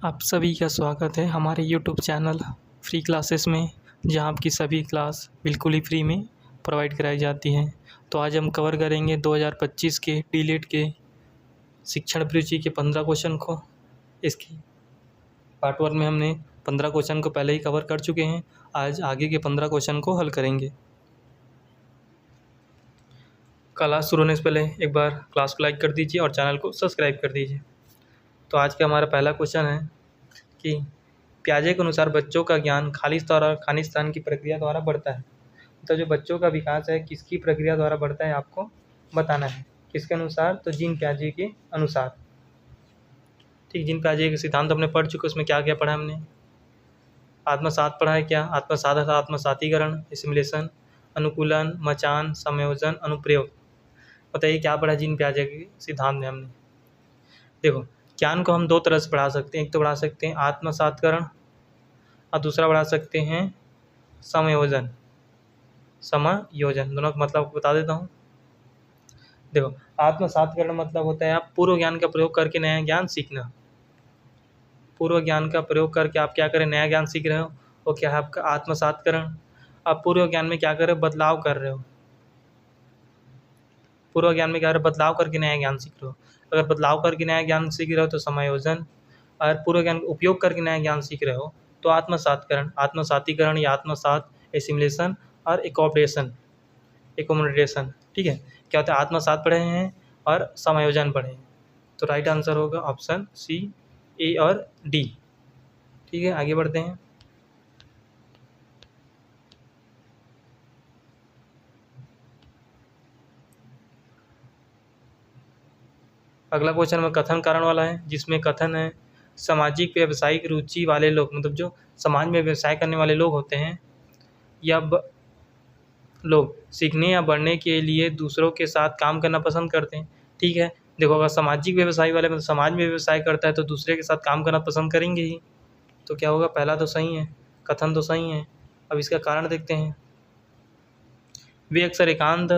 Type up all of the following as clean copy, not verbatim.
आप सभी का स्वागत है हमारे यूट्यूब चैनल फ्री क्लासेस में, जहां आपकी सभी क्लास बिल्कुल ही फ्री में प्रोवाइड कराई जाती हैं। तो आज हम कवर करेंगे 2025 के डीलेट के शिक्षण अभिरुचि के 15 क्वेश्चन को। इसकी पार्ट 1 में हमने 15 क्वेश्चन को पहले ही कवर कर चुके हैं। आज आगे के 15 क्वेश्चन को हल करेंगे। क्लास शुरू होने से पहले एक बार क्लास को लाइक कर दीजिए और चैनल को सब्सक्राइब कर दीजिए। तो आज का हमारा पहला क्वेश्चन है कि पियाजे के अनुसार बच्चों का ज्ञान खालिस्तान और खानिस्तान की प्रक्रिया द्वारा बढ़ता है। तो जो बच्चों का विकास है किसकी प्रक्रिया द्वारा बढ़ता है आपको बताना है। किसके अनुसार? तो जीन पियाजे के अनुसार। ठीक, जीन पियाजे के सिद्धांत हमने पढ़ चुके। उसमें क्या क्या पढ़ा हमने? आत्मसात पढ़ा है। क्या आत्मसात है? आत्मसातीकरण, एसिमिलेशन, अनुकूलन, मचान, संयोजन, अनुप्रयोग। बताइए क्या पढ़ा जीन पियाजे के सिद्धांत में हमने? देखो, ज्ञान को हम दो तरह से बढ़ा सकते हैं। एक तो बढ़ा सकते हैं आत्मसातकरण और दूसरा बढ़ा सकते हैं समायोजन। दोनों का मतलब बता देता हूँ। देखो, आत्मसातकरण मतलब होता है आप पूर्व ज्ञान का प्रयोग करके नया ज्ञान सीखना। पूर्व ज्ञान का प्रयोग करके आप क्या करें? नया ज्ञान सीख रहे हो, वो क्या है आपका आत्मसातकरण। आप पूर्व ज्ञान में क्या कर रहे हो? बदलाव कर रहे हो। पूर्व ज्ञान में क्या कर रहे हो? बदलाव करके नया ज्ञान सीख रहे हो। अगर बदलाव करके नया ज्ञान सीख रहे हो तो समायोजन, और पूर्व ज्ञान का उपयोग करके नया ज्ञान सीख रहे हो तो आत्मसातकरण, आत्मसातीकरण या आत्मसात, एसिमिलेशन और एकोमोडेशन। ठीक है, क्या होता है? आत्मसात पढ़े हैं और समायोजन पढ़े हैं। तो राइट आंसर होगा ऑप्शन सी, ए और डी। ठीक है, आगे बढ़ते हैं। अगला क्वेश्चन में कथन कारण वाला है, जिसमें कथन है सामाजिक व्यावसायिक रुचि वाले लोग, मतलब जो समाज में व्यवसाय करने वाले लोग होते हैं या लोग सीखने या बढ़ने के लिए दूसरों के साथ काम करना पसंद करते हैं। ठीक है, देखो अगर सामाजिक व्यवसाय वाले मतलब समाज में व्यवसाय करता है तो दूसरे के साथ काम करना पसंद करेंगे ही। तो क्या होगा? पहला तो सही है, कथन तो सही है। अब इसका कारण देखते हैं। वे अक्सर एकांत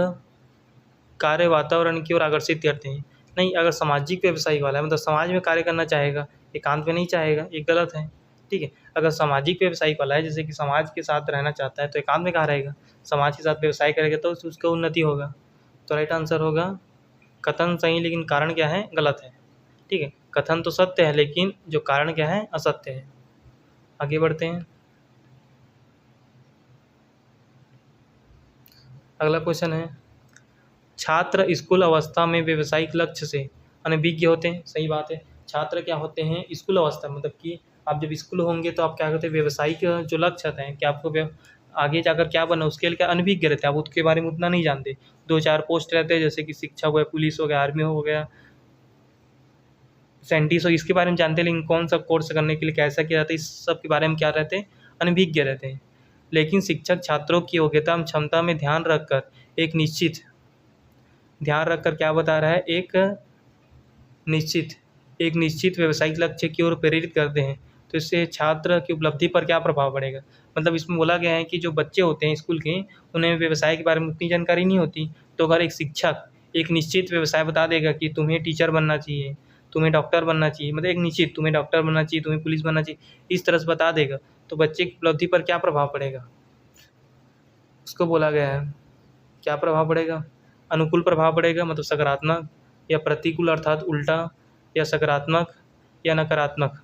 कार्य वातावरण की ओर आकर्षित करते हैं। नहीं, अगर सामाजिक व्यवसायी वाला है मतलब समाज में कार्य करना चाहेगा, एकांत में नहीं चाहेगा, ये गलत है। ठीक है, अगर सामाजिक व्यवसायी वाला है जैसे कि समाज के साथ रहना चाहता है तो एकांत में कहाँ रहेगा? समाज के साथ व्यवसाय करेगा तो उसका उन्नति होगा। तो राइट आंसर होगा कथन सही, लेकिन कारण क्या है? गलत है। ठीक है, कथन तो सत्य है लेकिन जो कारण क्या है? असत्य है। आगे बढ़ते हैं। अगला क्वेश्चन है छात्र स्कूल अवस्था में व्यावसायिक लक्ष्य से अनभिज्ञ होते हैं। सही बात है। छात्र क्या होते हैं? स्कूल अवस्था मतलब कि आप जब स्कूल होंगे तो आप क्या करते हैं? व्यावसायिक जो लक्ष्य होते हैं कि आपको आगे जाकर क्या बनना, उसके लिए क्या अनभिज्ञ रहते हैं, आप उसके बारे में उतना नहीं जानते। 2-4 पोस्ट रहते हैं जैसे कि शिक्षक हो गया, पुलिस हो गया, आर्मी हो गया, साइंटिस्ट हो, इसके बारे में जानते हैं, लेकिन कौन सा कोर्स करने के लिए कैसा किया जाता है इस सब के बारे में क्या रहते हैं? अनभिज्ञ रहते हैं। लेकिन शिक्षक छात्रों की योग्यता एवं क्षमता में ध्यान रखकर क्या बता रहा है? एक निश्चित व्यावसायिक लक्ष्य की ओर प्रेरित करते हैं। तो इससे छात्र की उपलब्धि पर क्या प्रभाव पड़ेगा? मतलब इसमें बोला गया है कि जो बच्चे होते हैं स्कूल के, उन्हें व्यवसाय के बारे में उतनी जानकारी नहीं होती। तो अगर एक शिक्षक एक निश्चित व्यवसाय बता देगा कि तुम्हें टीचर बनना चाहिए, तुम्हें डॉक्टर बनना चाहिए, मतलब एक निश्चित तुम्हें डॉक्टर बनना चाहिए, तुम्हें पुलिस बनना चाहिए, इस तरह से बता देगा तो बच्चे की उपलब्धि पर क्या प्रभाव पड़ेगा? उसको बोला गया है क्या प्रभाव पड़ेगा? अनुकूल प्रभाव पड़ेगा, मतलब सकारात्मक, या प्रतिकूल अर्थात उल्टा, या सकारात्मक या नकारात्मक।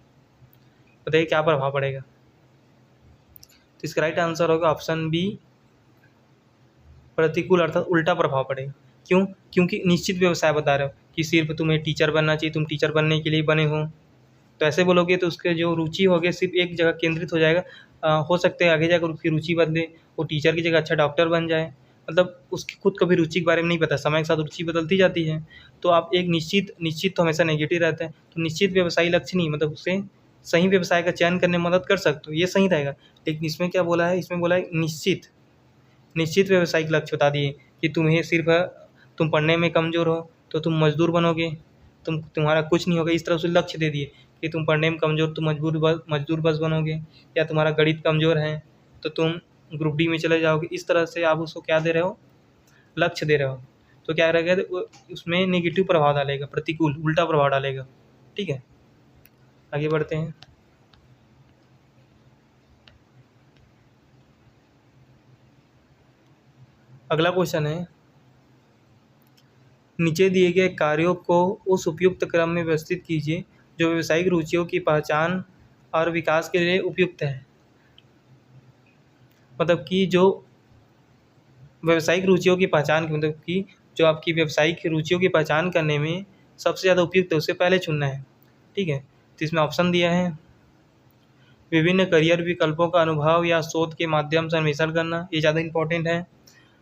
बताइए क्या प्रभाव पड़ेगा? तो इसका राइट आंसर होगा ऑप्शन बी, प्रतिकूल अर्थात उल्टा प्रभाव पड़ेगा। क्यों? क्योंकि निश्चित व्यवसाय बता रहे हो कि सिर्फ तुम्हें टीचर बनना चाहिए, तुम टीचर बनने के लिए बने हो। तो ऐसे बोलोगे तो उसके जो रुचि होगी सिर्फ एक जगह केंद्रित हो जाएगा। हो सकता है आगे जाकर उसकी रुचि बदले, वो टीचर की जगह अच्छा डॉक्टर बन जाए। मतलब उसकी खुद कभी रुचि के बारे में नहीं पता, समय के साथ रुचि बदलती जाती है। तो आप एक निश्चित तो हमेशा नेगेटिव रहता है, तो निश्चित व्यवसायी लक्ष्य नहीं, मतलब उससे सही व्यवसाय का चयन करने में मदद कर सकते हो, ये सही रहेगा। लेकिन इसमें क्या बोला है? इसमें बोला है निश्चित व्यावसायिक लक्ष्य बता दिए कि तुम पढ़ने में कमज़ोर हो तो तुम मजदूर बनोगे, तुम्हारा कुछ नहीं होगा, इस तरह से लक्ष्य दे दिए कि तुम पढ़ने में कमज़ोर, तुम मजदूर बस बनोगे, या तुम्हारा गणित कमज़ोर है तो तुम ग्रुप डी में चले जाओगे। इस तरह से आप उसको क्या दे रहे हो? लक्ष्य दे रहे हो। तो क्या रहेगा? उसमें नेगेटिव प्रभाव डालेगा, प्रतिकूल उल्टा प्रभाव डालेगा। ठीक है, आगे बढ़ते हैं। अगला क्वेश्चन है, नीचे दिए गए कार्यों को उस उपयुक्त क्रम में व्यवस्थित कीजिए जो व्यावसायिक रुचियों की पहचान और विकास के लिए उपयुक्त है। मतलब कि जो व्यावसायिक रुचियों की पहचान मतलब कि जो आपकी व्यावसायिक रुचियों की पहचान करने में सबसे ज़्यादा उपयुक्त है उसे पहले चुनना है। ठीक है, तो इसमें ऑप्शन दिया है, विभिन्न करियर विकल्पों का अनुभव या शोध के माध्यम से अन्वेषण करना, ये ज़्यादा इम्पोर्टेंट है।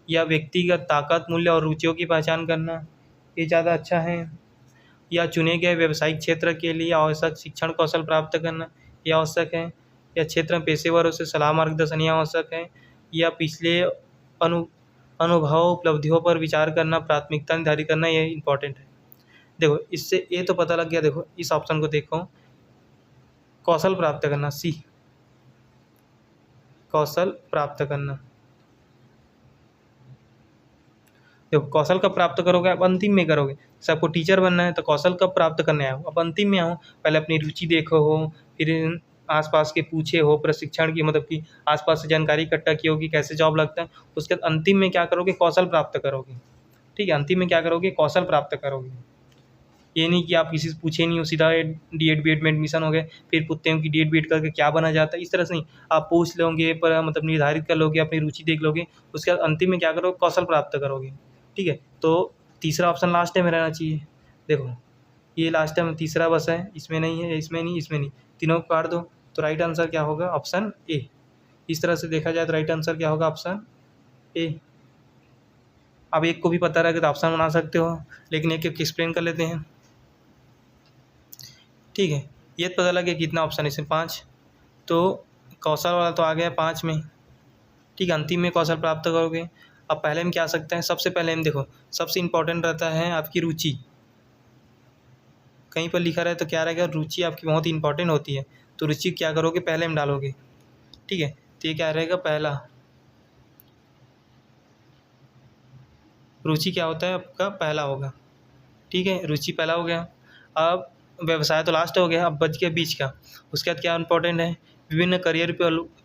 या व्यक्तिगत ताकत, मूल्य और रुचियों की पहचान करना, ये ज़्यादा अच्छा है। या चुने गए व्यावसायिक क्षेत्र के लिए आवश्यक शिक्षण कौशल प्राप्त करना, ये आवश्यक है। या क्षेत्र में पेशेवरों से सलाह मार्गदर्शन, ये आवश्यक है। या पिछले अनुभव उपलब्धियों पर विचार करना, प्राथमिकता निर्धारित करना, ये इम्पोर्टेंट है। देखो इससे ये तो पता लग गया। देखो इस ऑप्शन को देखो, कौशल प्राप्त करना, सी, कौशल प्राप्त करना। देखो कौशल कब प्राप्त करोगे, आप अंतिम में करोगे। जैसे आपको टीचर बनना है तो कौशल कब प्राप्त करने आओ, अब अंतिम में आओ। पहले अपनी रुचि देखो हो, फिर आसपास के पूछे हो, प्रशिक्षण की मतलब कि आसपास से जानकारी इकट्ठा की होगी कैसे जॉब लगता है। उसके बाद अंतिम में क्या करोगे, कौशल प्राप्त करोगे। ठीक है, अंतिम में क्या करोगे, कौशल प्राप्त करोगे। ये नहीं कि आप किसी से पूछे नहीं हो, सीधा डी.एड बी.एड में एडमिशन हो गए, फिर पूछते हो कि डी.एड बी.एड करके क्या बना जाता है, इस तरह से नहीं। आप पूछ लोगे पर मतलब निर्धारित कर लोगे, अपनी रुचि देख लोगे, उसके बाद अंतिम में क्या करोगे, कौशल प्राप्त करोगे। ठीक है, तो तीसरा ऑप्शन लास्ट में रहना चाहिए। देखो ये लास्ट टाइम तीसरा बस है, इसमें नहीं है, इसमें नहीं, इसमें नहीं, तीनों को काट दो। तो राइट आंसर क्या होगा, ऑप्शन ए। इस तरह से देखा जाए तो राइट आंसर क्या होगा, ऑप्शन ए। अब एक को भी पता रहे तो ऑप्शन बना सकते हो, लेकिन एक एक एक्सप्लेन कर लेते हैं। ठीक है, ये पता लगे कितना ऑप्शन है इसमें, 5। तो कौशल वाला तो आ गया 5 में। ठीक है, अंतिम में कौशल प्राप्त करोगे। अब पहले में क्या आ सकता है, सबसे पहले में देखो सबसे इम्पोर्टेंट रहता है आपकी रुचि। कहीं पर लिखा रहे तो क्या रहेगा, रुचि आपकी बहुत इंपॉर्टेंट होती है। तो रुचि क्या करोगे, पहले में डालोगे। ठीक है, तो ये क्या रहेगा, पहला। रुचि क्या होता है आपका, पहला होगा। ठीक है, रुचि पहला हो गया। अब व्यवसाय तो लास्ट हो गया, अब बच गया बीच का। उसके बाद क्या इंपॉर्टेंट है, विभिन्न करियर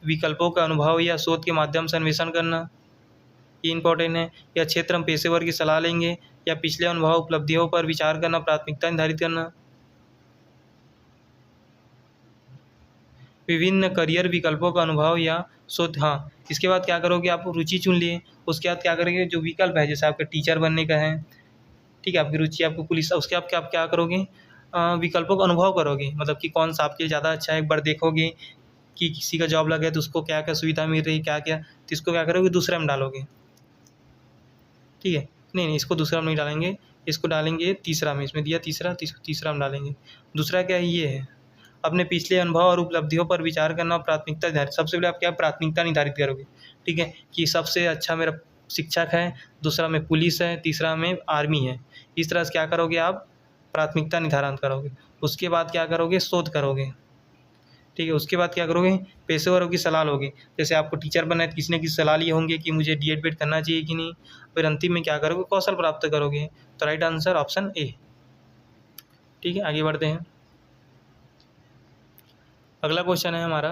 विकल्पों का अनुभव या शोध के माध्यम से अन्वेषण करना, ये इंपॉर्टेंट है। या क्षेत्र में पेशेवर की सलाह लेंगे, या पिछले अनुभव उपलब्धियों पर विचार करना, प्राथमिकता निर्धारित करना। विभिन्न करियर विकल्पों का अनुभव या शोध, हाँ। इसके बाद क्या करोगे, आप रुचि चुन लिए, उसके बाद क्या करोगे, जो विकल्प है जैसे आपका टीचर बनने का है, ठीक है, आपकी रुचि आपको पुलिस, उसके आप क्या करोगे, विकल्पों का अनुभव करोगे। मतलब कि कौन सा आपके लिए ज़्यादा अच्छा है, एक बार देखोगे कि किसी का जॉब लगे तो उसको क्या क्या सुविधा मिल रही है, क्या क्या, तो इसको क्या करोगे, दूसरे में डालोगे। ठीक है, नहीं इसको दूसरा में नहीं डालेंगे, इसको डालेंगे तीसरा में। इसमें दिया तीसरा, तीसरा में डालेंगे। दूसरा क्या है, ये है अपने पिछले अनुभव और उपलब्धियों पर विचार करना, प्राथमिकता निर्धारित। सबसे पहले आप क्या प्राथमिकता निर्धारित करोगे। ठीक है, कि सबसे अच्छा मेरा शिक्षक है, दूसरा में पुलिस है, तीसरा में आर्मी है। इस तरह से क्या करोगे, आप प्राथमिकता निर्धारण करोगे। उसके बाद क्या करोगे, शोध करोगे। ठीक है, उसके बाद क्या करोगे, पेशेवरों की सलाह लोगे। जैसे आपको टीचर बनना है तो किसी ने किसी सलाह लिए होंगे कि मुझे डी.एड बी.एड करना चाहिए कि नहीं। फिर अंतिम में क्या करोगे, कौशल प्राप्त करोगे। तो राइट आंसर ऑप्शन ए। ठीक है, आगे बढ़ते हैं। अगला क्वेश्चन है हमारा,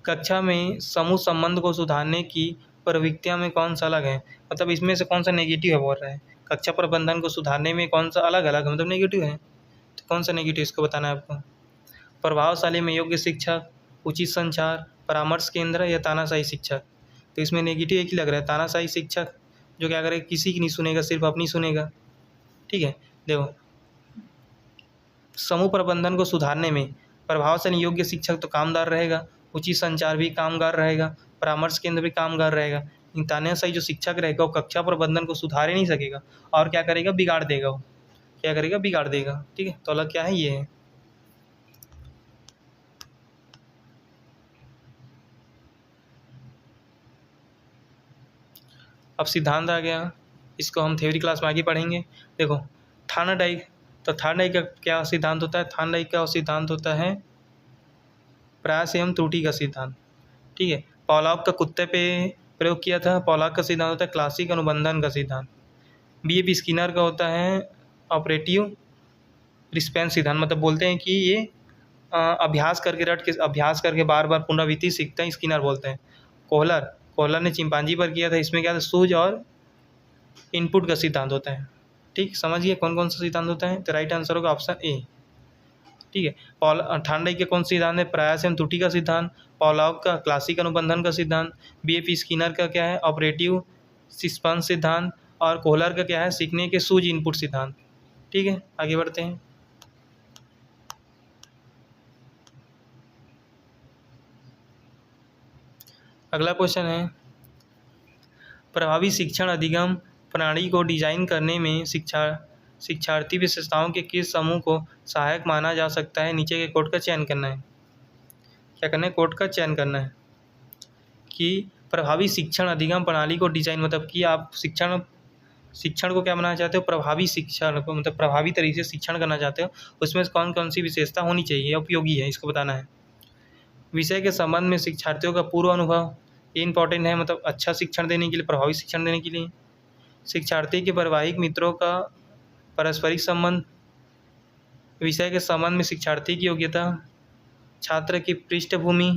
कक्षा में समूह संबंध को सुधारने की प्रवृत्तियां में कौन सा अलग है। मतलब इसमें से कौन सा नेगेटिव है बोल रहा है, कक्षा प्रबंधन को सुधारने में कौन सा अलग अलग मतलब नेगेटिव है। तो कौन सा नेगेटिव, इसको बताना है आपको। प्रभावशाली में योग्य शिक्षक, उचित संचार, परामर्श केंद्र, या तानाशाही शिक्षक। तो इसमें नेगेटिव एक ही लग रहा है, तानाशाही शिक्षक, जो क्या करेगा, किसी की नहीं सुनेगा, सिर्फ अपनी सुनेगा। ठीक है, देखो समूह प्रबंधन को सुधारने में प्रभावशाली योग्य शिक्षक तो कामदार रहेगा, उचित संचार भी कामगार रहेगा, परामर्श केंद्र भी कामगार रहेगा। तानाशाही जो शिक्षक रहेगा वो कक्षा प्रबंधन को सुधार ही नहीं सकेगा, और क्या करेगा, बिगाड़ देगा। वो क्या करेगा, बिगाड़ देगा। ठीक है, तो अलग क्या है, ये है। अब सिद्धांत आ गया, इसको हम थ्योरी क्लास में आगे पढ़ेंगे। देखो थार्नडाइक, तो थार्नडाइक का क्या सिद्धांत होता है, थार्नडाइक का सिद्धांत होता है प्रयास एवं त्रुटि का सिद्धांत। ठीक है, पॉलॉक का कुत्ते पे प्रयोग किया था। पॉलॉक का सिद्धांत होता है क्लासिक अनुबंधन का सिद्धांत। B.F. स्किनर का होता है ऑपरेटिव रिस्पेंस सिद्धांत, मतलब बोलते हैं कि ये अभ्यास करके बार बार पुनरावृत्ति सीखते हैं, स्किनर बोलते हैं। कोहलर ने चिंपांजी पर किया था, इसमें क्या था, सूझ और इनपुट का सिद्धांत होता है। ठीक, समझिए कौन कौन सा सिद्धांत होता है। तो राइट आंसर होगा ऑप्शन ए। ठीक है, थार्नडाइक के कौन सा सिद्धांत है, प्रयास एवं त्रुटि का सिद्धांत। पॉलॉक का क्लासिक अनुबंधन का सिद्धांत। BF स्किनर का क्या है, ऑपरेटिव सिस्पेंस सिद्धांत। और कोहलर का क्या है, सीखने के सूझ इनपुट सिद्धांत। ठीक है, आगे बढ़ते हैं। अगला क्वेश्चन है, प्रभावी शिक्षण अधिगम प्रणाली को डिजाइन करने में शिक्षार्थी विशेषताओं के किस समूह को सहायक माना जा सकता है। नीचे के कोड का चयन करना है। क्या करना है, कोड का चयन करना है कि प्रभावी शिक्षण अधिगम प्रणाली को डिजाइन, मतलब कि आप शिक्षण को क्या बनाना चाहते हो, प्रभावी शिक्षण को, मतलब प्रभावी तरीके से शिक्षण करना चाहते हो, उसमें कौन कौन सी विशेषता होनी चाहिए, उपयोगी है, इसको बताना है। विषय के संबंध में शिक्षार्थियों का पूर्व अनुभव, ये इंपॉर्टेंट है, मतलब अच्छा शिक्षण देने के लिए, प्रभावी शिक्षण देने के लिए। शिक्षार्थी के वैवाहिक मित्रों का पारस्परिक संबंध, विषय के संबंध में शिक्षार्थी की योग्यता, छात्र की पृष्ठभूमि,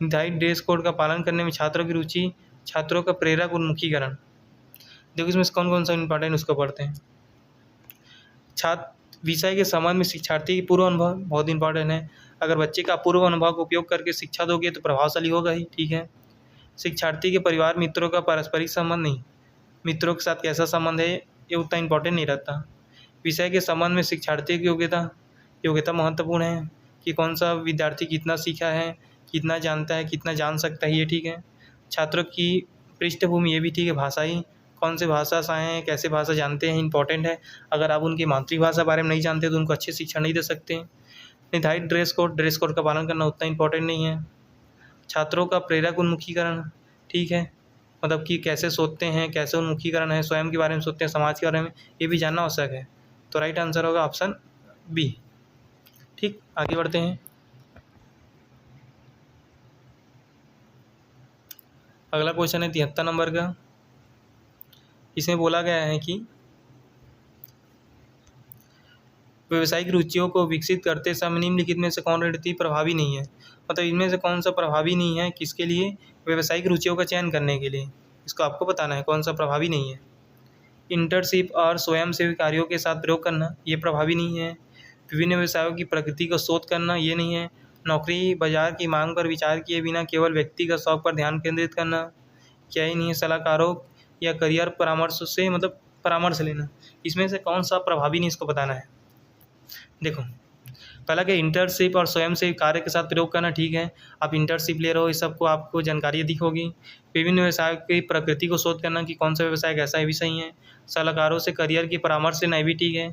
निर्धारित ड्रेस कोड का पालन करने में छात्रों की रुचि, छात्रों का प्रेरक उन्मुखीकरण। देखो इसमें कौन कौन सा इंपॉर्टेंट, उसको पढ़ते हैं। विषय के संबंध में शिक्षार्थी की पूर्व अनुभव बहुत इंपॉर्टेंट है। अगर बच्चे का पूर्व अनुभव का उपयोग करके शिक्षा दोगे तो प्रभावशाली होगा ही। ठीक है, शिक्षार्थी के परिवार मित्रों का पारस्परिक संबंध, नहीं, मित्रों के साथ कैसा संबंध है ये उतना इंपॉर्टेंट नहीं रहता। विषय के संबंध में शिक्षार्थी की योग्यता महत्वपूर्ण है कि कौन सा विद्यार्थी कितना सीखा है, कितना जानता है, कितना जान सकता है, ये ठीक है। छात्रों की पृष्ठभूमि, ये भी ठीक है, भाषा ही, कौन से भाषा से आए हैं, कैसे भाषा जानते हैं, इंपॉर्टेंट है। अगर आप उनकी मातृभाषा बारे में नहीं जानते तो उनको अच्छे शिक्षा नहीं दे सकते। निर्धारित ड्रेस कोड का पालन करना उतना इंपॉर्टेंट नहीं है। छात्रों का प्रेरक उन्मुखीकरण, ठीक है, मतलब कि कैसे सोचते हैं, कैसे उन्मुखीकरण है, स्वयं के बारे में सोचते हैं, समाज के बारे में, ये भी जानना आवश्यक है। तो राइट आंसर होगा ऑप्शन बी। ठीक, आगे बढ़ते हैं। अगला क्वेश्चन है 73 नंबर का। इसमें बोला गया है कि व्यावसायिक रुचियों को विकसित करते समय निम्नलिखित में से कौन रणनीति प्रभावी नहीं है। मतलब इनमें से कौन सा प्रभावी नहीं है, किसके लिए, व्यावसायिक रुचियों का चयन करने के लिए, इसको आपको बताना है कौन सा प्रभावी नहीं है। इंटर्नशिप और स्वयंसेवी कार्यों के साथ प्रयोग करना, ये प्रभावी नहीं है। विभिन्न व्यवसायों की प्रकृति को शोध करना, ये नहीं है। नौकरी बाजार की मांग पर विचार किए बिना केवल व्यक्तिगत शौक पर ध्यान केंद्रित करना, क्या ही नहीं है। सलाहकारों या करियर परामर्श से, मतलब परामर्श लेना, इसमें से कौन सा प्रभावी नहीं, इसको बताना है। देखो पहला क्या, इंटर्नशिप और स्वयं से कार्य के साथ प्रयोग करना, ठीक है, आप इंटर्नशिप ले रहे हो, इस सबको आपको जानकारी अधिक होगी। विभिन्न व्यवसाय की प्रकृति को शोध करना कि कौन सा व्यवसाय कैसा है, भी सही है। सलाहकारों से करियर की परामर्श लेना, भी ठीक है।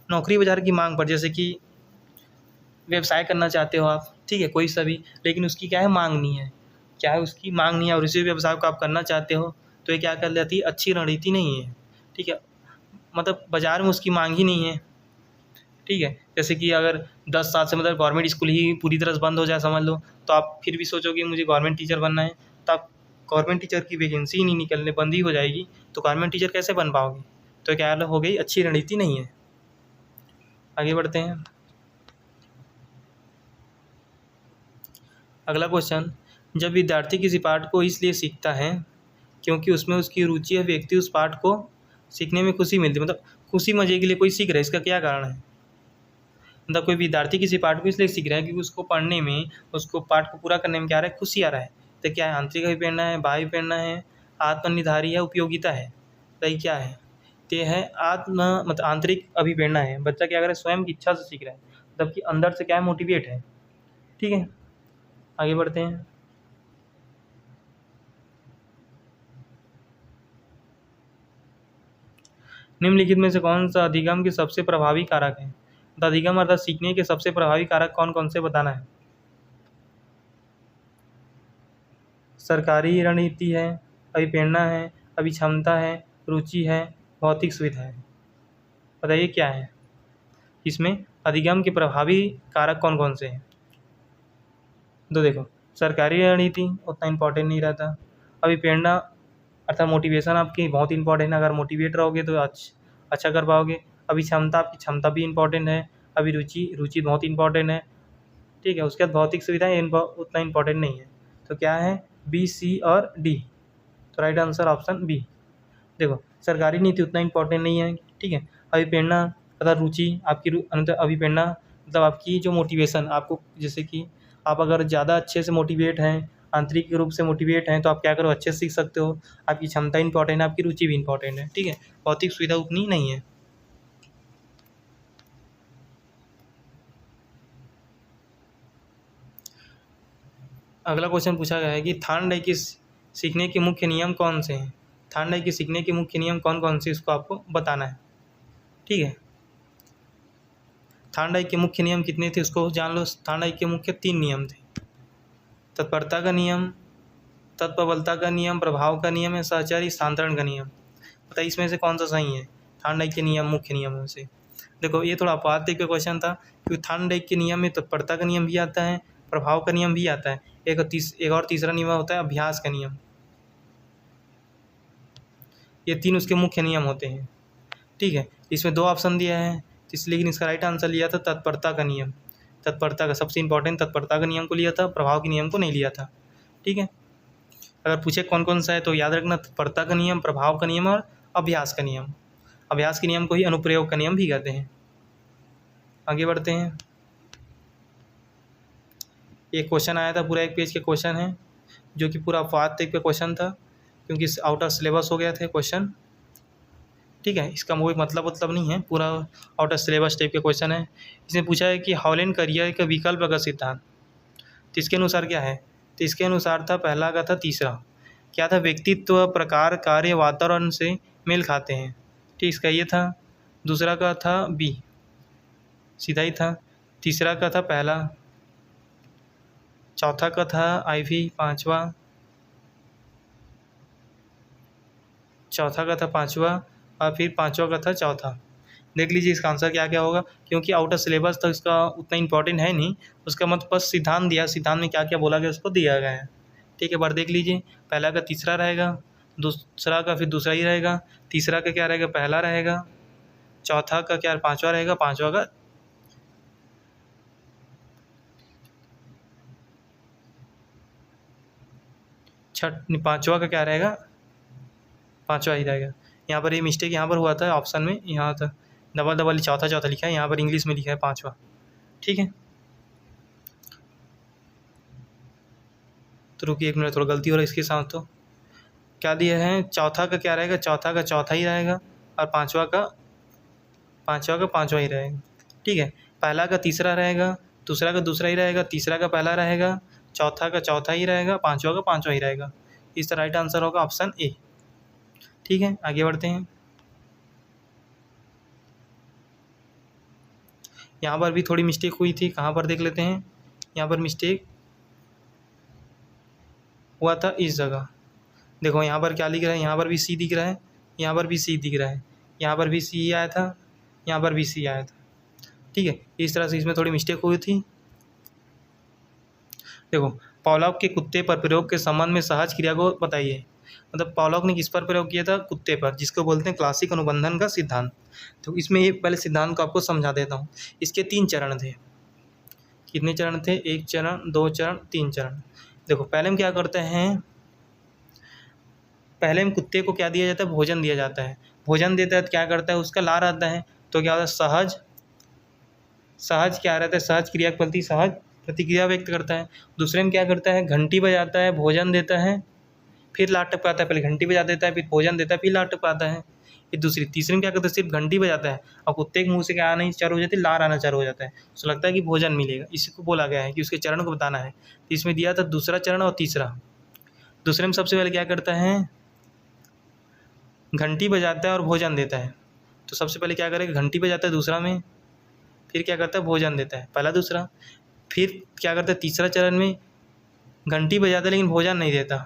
नौकरी बाजार की मांग पर, जैसे कि व्यवसाय करना चाहते हो आप, ठीक है, कोई सा भी, लेकिन उसकी क्या है, मांग नहीं है, क्या है, उसकी मांग नहीं है, और इसी व्यवसाय को आप करना चाहते हो, तो ये क्या कर जाती है, अच्छी रणनीति नहीं है। ठीक है, मतलब बाज़ार में उसकी मांग ही नहीं है। ठीक है, जैसे कि अगर 10 साल से मतलब गवर्नमेंट स्कूल ही पूरी तरह से बंद हो जाए समझ लो, तो आप फिर भी सोचोगे मुझे गवर्नमेंट टीचर बनना है, तो आप गवर्नमेंट टीचर की वैकेंसी ही नहीं निकलने, बंद ही हो जाएगी, तो गवर्नमेंट टीचर कैसे बन पाओगे। तो क्या हो गई, अच्छी रणनीति नहीं है। आगे बढ़ते हैं। अगला क्वेश्चन, जब विद्यार्थी किसी पाठ को इसलिए सीखता है क्योंकि उसमें उसकी रुचि है, व्यक्ति उस पाठ को सीखने में खुशी मिलती है, मतलब खुशी मजे के लिए कोई सीख रहा है, इसका क्या कारण है। मतलब कोई विद्यार्थी किसी पाठ को इसलिए सीख रहा है क्योंकि उसको पढ़ने में, उसको पाठ को पूरा करने में क्या आ रहा है, खुशी आ रहा है। तो क्या है, आंतरिक अभिप्रेरणा है, बाह्य प्रेरणा है, आत्मनिर्धारी है, उपयोगिता है। सही क्या है, तो है मतलब आंतरिक अभिप्रेरणा है। बच्चा क्या कर रहा है, स्वयं की इच्छा से सीख रहा है, मतलब कि अंदर से क्या है, मोटिवेट है। ठीक है, आगे बढ़ते हैं। निम्नलिखित में से कौन सा अधिगम के सबसे प्रभावी कारक है। अधिगम अर्थात सीखने के सबसे प्रभावी कारक कौन कौन से बताना है। सरकारी रणनीति है, अभिप्रेरणा है, अभिक्षमता है, रुचि है, भौतिक सुविधा है। बताइए क्या है, इसमें अधिगम के प्रभावी कारक कौन कौन से हैं। तो देखो, सरकारी रणनीति उतना इम्पोर्टेंट नहीं रहता। अभिप्रेरणा अर्थात मोटिवेशन आपकी बहुत इंपॉर्टेंट है, अगर मोटिवेट रहोगे तो अच्छा कर पाओगे। अभिक्षमता, आपकी क्षमता भी इम्पॉर्टेंट है। अभिरुचि, रुचि बहुत इंपॉर्टेंट है, ठीक है। उसके बाद भौतिक सुविधाएं उतना इंपॉर्टेंट नहीं है। तो क्या है, बी, सी और डी। तो राइट आंसर ऑप्शन बी। देखो, सरकारी नीति उतना इंपॉर्टेंट नहीं है, ठीक है। अभिप्रेरणा तथा रुचि, आपकी अभिप्रेरणा मतलब आपकी जो मोटिवेशन, आपको जैसे कि आप अगर ज़्यादा अच्छे से मोटिवेट हैं, आंतरिक रूप से मोटिवेट हैं, तो आप क्या करो, अच्छे से सीख सकते हो। आपकी क्षमता इंपॉर्टेंट है, आपकी रुचि भी इंपॉर्टेंट है, ठीक है। भौतिक सुविधा उतनी नहीं है। अगला क्वेश्चन पूछा गया है कि थार्नडाइक की सीखने के मुख्य नियम कौन से हैं। थार्नडाइक के सीखने के मुख्य नियम कौन कौन से, इसको आपको बताना है, ठीक है। थार्नडाइक के मुख्य नियम कितने थे उसको जान लो। थार्नडाइक के मुख्य 3 नियम थे। तत्परता का नियम, तत्प्रबलता का नियम, प्रभाव का नियम है, सहचारी स्थानांतरण का नियम। बताइए इसमें से कौन सा सही है थार्नडाइक के नियम, मुख्य नियमों से। देखो, ये थोड़ा अपवाद टाइप का क्वेश्चन था, क्योंकि थार्नडाइक के नियम में तत्परता का नियम भी आता है, प्रभाव का नियम भी आता है, एक और तीसरा नियम होता है अभ्यास का नियम। ये 3 उसके मुख्य नियम होते हैं, ठीक है। इसमें 2 ऑप्शन दिया है, लेकिन इसका राइट आंसर लिया था तत्परता का नियम। तत्परता का सबसे इंपॉर्टेंट तत्परता का नियम को लिया था, प्रभाव के नियम को नहीं लिया था, ठीक है। अगर पूछे कौन कौन सा है तो याद रखना, तत्परता का नियम, प्रभाव का नियम और अभ्यास का नियम। अभ्यास के नियम को ही अनुप्रयोग का नियम भी कहते हैं। आगे बढ़ते हैं। एक क्वेश्चन आया था, पूरा 1 पेज के क्वेश्चन है, जो कि पूरा अपवाद टाइप का क्वेश्चन था, क्योंकि आउट ऑफ सिलेबस हो गया था क्वेश्चन, ठीक है। इसका कोई मतलब नहीं है, पूरा आउट ऑफ सिलेबस टाइप का क्वेश्चन है। इसने पूछा है कि हॉलैंड करियर का विकल्प का सिद्धांत, तो इसके अनुसार क्या है, तो इसके अनुसार था, पहला का था, तीसरा क्या था, व्यक्तित्व, प्रकार, कार्य, वातावरण से मेल खाते हैं, ठीक, इसका ये था। दूसरा का था बी, सीधा ही था। तीसरा का था पहला। चौथा का था आईवी, चौथा का था पाँचवा, और फिर पाँचवा का था चौथा। देख लीजिए इसका आंसर क्या क्या होगा, क्योंकि आउट ऑफ सिलेबस तो इसका उतना इंपॉर्टेंट है नहीं, उसका मतलब बस सिद्धांत दिया, सिद्धांत में क्या क्या बोला गया उसको दिया गया है, ठीक है। बार देख लीजिए, पहला का तीसरा रहेगा, दूसरा का फिर दूसरा ही रहेगा, तीसरा का क्या रहेगा, पहला रहेगा, चौथा का क्या पाँचवा रहेगा, पाँचवा का पाँचवा का क्या रहेगा, पाँचवा ही रहेगा। यहाँ पर ये मिस्टेक यहाँ पर हुआ था ऑप्शन में, यहाँ था डबल चौथा चौथा लिखा है, यहाँ पर इंग्लिश में लिखा है पाँचवा, ठीक है। तो रुकिए 1 मिनट, थोड़ा गलती हो रहा है इसके साथ। तो क्या दिया है, चौथा का क्या रहेगा, चौथा का चौथा ही रहेगा, और पाँचवा का पाँचवा ही रहेगा, ठीक है। पहला का तीसरा रहेगा, दूसरा का दूसरा ही रहेगा, तीसरा का पहला रहेगा, चौथा का चौथा ही रहेगा, पाँचवा का पाँचवा ही रहेगा। इसका राइट आंसर होगा ऑप्शन ए, ठीक है। आगे बढ़ते हैं। यहाँ पर भी थोड़ी मिस्टेक हुई थी, कहाँ पर देख लेते हैं। यहाँ पर मिस्टेक हुआ था इस जगह, देखो यहाँ पर क्या लिख रहा है, यहाँ पर भी सी दिख रहा है, यहाँ पर भी सी दिख रहा है, यहाँ पर भी सी आया था, यहाँ पर भी सी आया था, ठीक है। इस तरह से इसमें थोड़ी मिस्टेक हुई थी। देखो, पॉलॉक के कुत्ते पर प्रयोग के संबंध में सहज क्रिया को बताइए। मतलब पॉलॉक ने किस पर प्रयोग किया था, कुत्ते पर, जिसको बोलते हैं क्लासिक अनुबंधन का सिद्धांत। तो इसमें एक पहले सिद्धांत को आपको समझा देता हूँ। इसके 3 चरण थे। कितने चरण थे, 1 चरण, 2 चरण, 3 चरण। देखो, पहले हम क्या करते हैं, पहले हम कुत्ते को क्या दिया जाता है, भोजन दिया जाता है। भोजन देता है तो क्या करता है, उसका लार आता है, तो क्या होता है, सहज क्या रहता है, सहज क्रिया के प्रति सहज प्रतिक्रिया व्यक्त करता है। दूसरे में क्या करता है, घंटी बजाता है, भोजन देता है, फिर लाट टपकाता है। पहले घंटी बजा देता है, फिर भोजन देता है, फिर लाट टपकाता है। ये दूसरी। तीसरे में क्या करता है, सिर्फ घंटी बजाता है और कुत्ते के मुंह से क्या आना चालू हो जाती है, लार आना चालू हो जाता है, उसको लगता है कि भोजन मिलेगा। इसी को बोला गया है कि उसके चरण को बताना है। तो इसमें दिया था दूसरा चरण और तीसरा। दूसरे में सबसे पहले क्या करता है, घंटी बजाता है और भोजन देता है। तो सबसे पहले क्या करेगा, घंटी बजाता है दूसरा में, फिर क्या करता है, भोजन देता है, पहला दूसरा। फिर क्या करता है, तीसरा चरण में घंटी बजाता है लेकिन भोजन नहीं देता,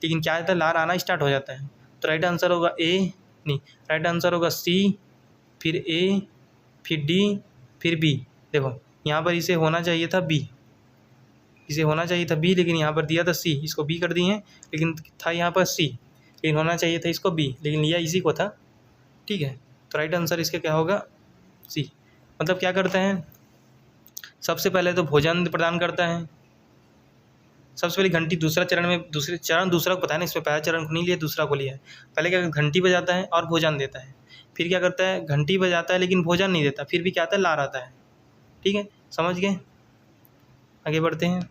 लेकिन क्या होता है, लार आना स्टार्ट हो जाता है। तो राइट आंसर होगा ए, नहीं, राइट आंसर होगा सी, फिर ए, फिर डी, फिर बी। देखो यहाँ पर इसे होना चाहिए था बी, इसे होना चाहिए था बी, लेकिन यहाँ पर दिया था सी, इसको बी कर दिए हैं, लेकिन था यहाँ पर सी, लेकिन होना चाहिए था इसको बी, लेकिन लिया इसी को था, ठीक है। तो राइट आंसर इसका क्या होगा? सी। मतलब क्या करते हैं, सबसे पहले तो भोजन प्रदान करता है। सबसे पहले घंटी दूसरा को पता है ना, इसमें पहला चरण को नहीं लिया, दूसरा को लिया है। पहले क्या घंटी बजाता है और भोजन देता है। फिर क्या करता है, घंटी बजाता है लेकिन भोजन नहीं देता, फिर भी क्या आता है, लार आता है। ठीक है, समझ गए? आगे बढ़ते हैं।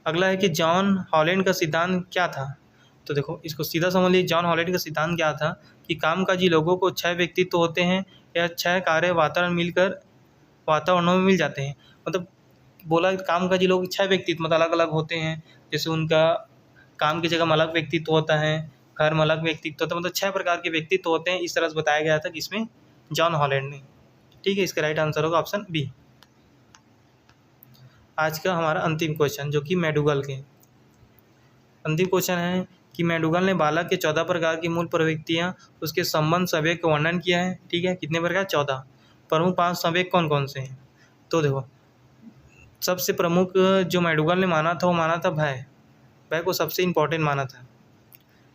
अगला है कि जॉन हॉलैंड का सिद्धांत क्या था? तो देखो इसको सीधा समझ लीजिए। जॉन हॉलैंड का सिद्धांत क्या था कि कामकाजी लोगों को 6 व्यक्तित्व होते हैं या 6 कार्य वातावरणों में मिल जाते हैं। मतलब बोला कामकाजी लोग 6 व्यक्तित्व मतलब अलग अलग होते हैं। जैसे उनका काम की जगह में अलग व्यक्तित्व होता है, घर में अलग व्यक्तित्व होता है, मतलब 6 प्रकार के व्यक्तित्व होते हैं। इस तरह से बताया गया था किसमें, जॉन हॉलैंड ने। ठीक है, इसका राइट आंसर होगा ऑप्शन बी। आज का हमारा अंतिम क्वेश्चन जो कि मैडुगल के अंतिम क्वेश्चन है कि मैडुगल ने बालक के 14 प्रकार की मूल प्रवृत्तियाँ उसके संबंध संवेग का वर्णन किया है। ठीक है, कितने प्रकार? 14। प्रमुख 5 संवेग कौन कौन से हैं? तो देखो सबसे प्रमुख जो मैडुगल ने माना था वो माना था भय। भय को सबसे इम्पोर्टेंट माना था।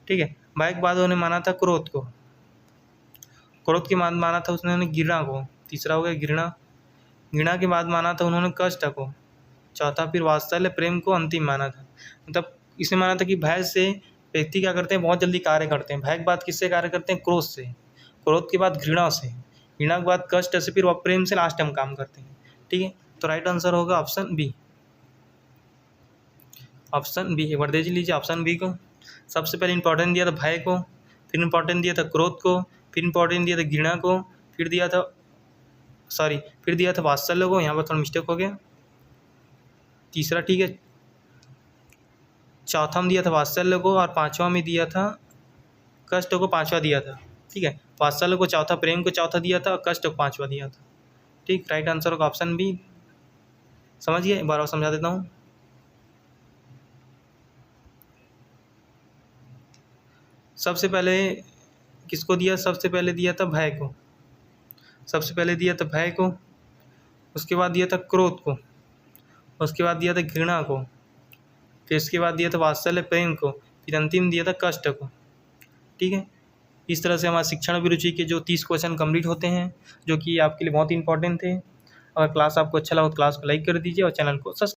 ठीक है, भय के बाद उन्होंने माना था क्रोध को। क्रोध के बाद माना था उसने घृणा को। तीसरा हो गया घृणा। घृणा के बाद माना था उन्होंने कष्ट को। चौथा फिर वात्सल्य प्रेम को अंतिम माना था। मतलब इसमें माना था कि भय से व्यक्ति क्या करते हैं, बहुत जल्दी कार्य करते हैं। भय के बाद किससे कार्य करते हैं? क्रोध से। क्रोध के बाद घृणा से। घृणा के बाद कष्ट से, फिर प्रेम से लास्ट हम काम करते हैं। ठीक है, तो राइट आंसर होगा ऑप्शन बी। ऑप्शन बी एक बार देख लीजिए ऑप्शन बी को। सबसे पहले इंपॉर्टेंट दिया था भय को, फिर इंपॉर्टेंट दिया था क्रोध को, फिर इंपॉर्टेंट दिया था घृणा को, फिर दिया था वात्सल्य को। यहाँ पर थोड़ा मिस्टेक हो गया, तीसरा। ठीक है, चौथा में दिया था वात्सल्य को और पांचवा में दिया था कष्ट को, पांचवा दिया था। ठीक है, वात्सल्य को चौथा, प्रेम को चौथा दिया था और कष्ट को पांचवा दिया था। ठीक, राइट आंसर होगा ऑप्शन बी। समझिए, एक बार और समझा देता हूँ। सबसे पहले किसको दिया? सबसे पहले दिया था भय को। सबसे पहले दिया था भय को, उसके बाद दिया था क्रोध को, उसके बाद दिया था घृणा को, फिर इसके बाद दिया था वात्सल्य प्रेम को, फिर अंतिम दिया था कष्ट को। ठीक है, इस तरह से हमारे शिक्षण अभिरुचि के जो 30 क्वेश्चन कंप्लीट होते हैं, जो कि आपके लिए बहुत इंपॉर्टेंट थे। अगर क्लास आपको अच्छा लगा तो क्लास को लाइक कर दीजिए और चैनल को सब्सक्राइब